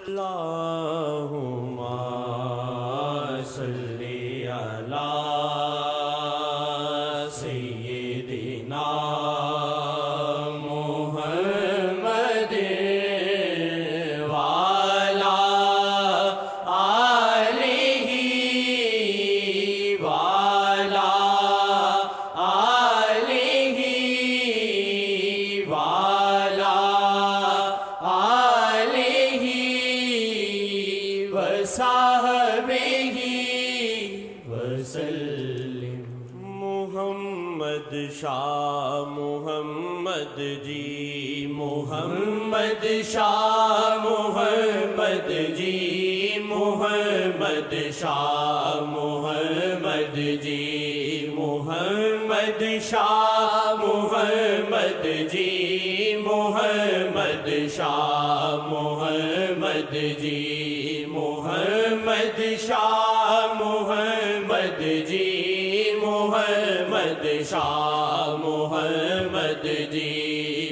اللہم صلی علی سیدنا محمد وعلی آلہ وعلی آلہ وعلی وصحبہ وسلم۔ محمد شاہ محمد جی، محمد شاہ محمد جی، محمد شاہ محمد جی، محمد شاہ محمد جی، محمد شاہ محمد جی، محمد شاہ محمد جی، محمد شاہ محمد جی،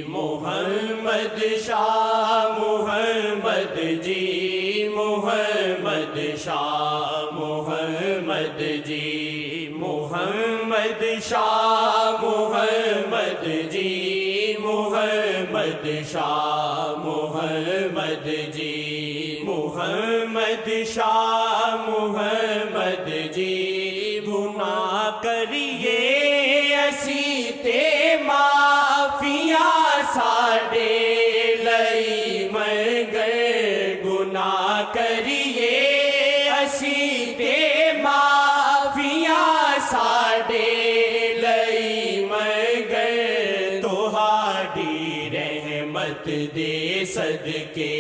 محمد شاہ محمد جی، محمد شاہ محمد جی، محمد شاہ محمد جی، محمد شاہ محمد جی، محمد شاہ محمد جی۔ گناہ کریے اسی تے معافیاں ساڈے لئی منگے، گناہ کریے اسی تے معافیاں ساڈے لئی منگے، تہاڈی رحمت دے صدقے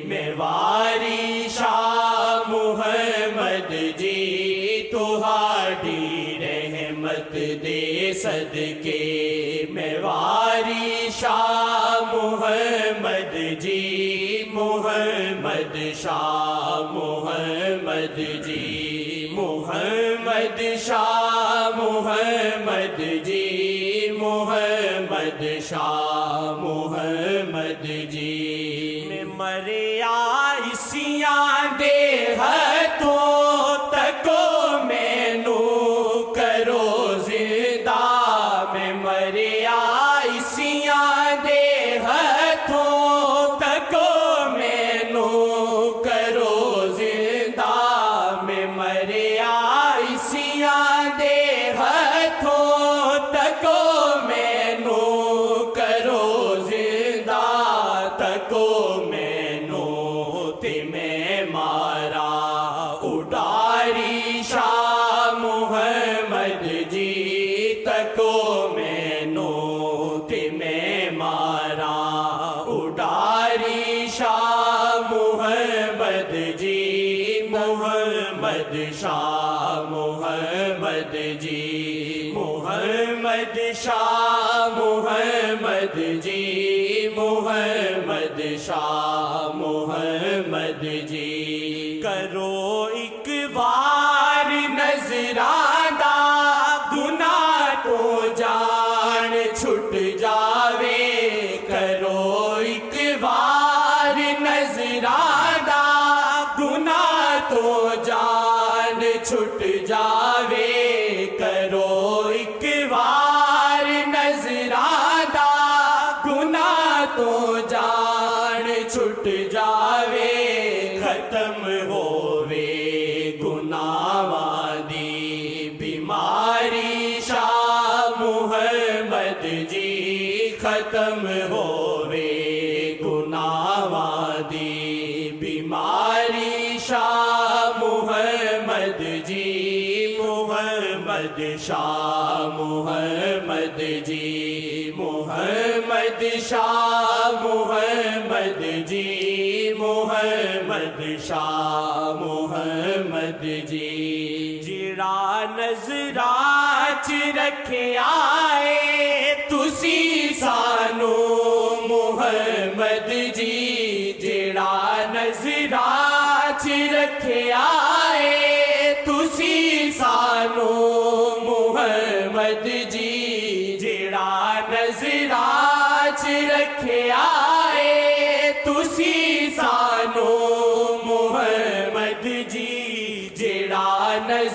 میں واری شاہ محمد جی، تہاڈی رحمت دے صدقے میں واری شاہ محمد جی، محمد شاہ محمد جی، محمد شاہ محمد جی، محمد شاہ محمد جی۔ میں مریا اسیاں دے ہتھوں تکو مینو کرو زندہ، میں مریا اسیاں دے ہتھوں تکو مینو کرو زندہ، میں مریا اسیاں دے ہتھوں تکو مینو کرو زندہ، تکو مینو تے میں مارا اڈاری شاہ محمد جی، تکو مینو تے میں مارا اڈاری شاہ محمد جی، محمد شاہ محمد جی، محمد شاہ محمد جی، محمد شاہ محمد جی۔ کرو ایک بار نظرانہ گناہ تو جان چھٹ جاوے، کرو ایک بار نظرانہ گناہ تو جان چھٹ جاوے، کرو ایک بار نظرانہ گناہ تو جان چھٹ جاوے، ختم ہووے گناہاں دی بیماری شاہ محمد جی، ختم ہووے گناہاں دی بیماری شاہ محمد جی، محمد شاہ محمد جی، محمد شاہ محمد جی، محمد شاہ محمد جی۔ جڑا نظراں چ رکھیا اے تسی سانو محمد جی، جڑا نظراں چ رکھیا اے تسی سانو محمد جی، جڑا نظراں چ رکھیا اے تسی سانو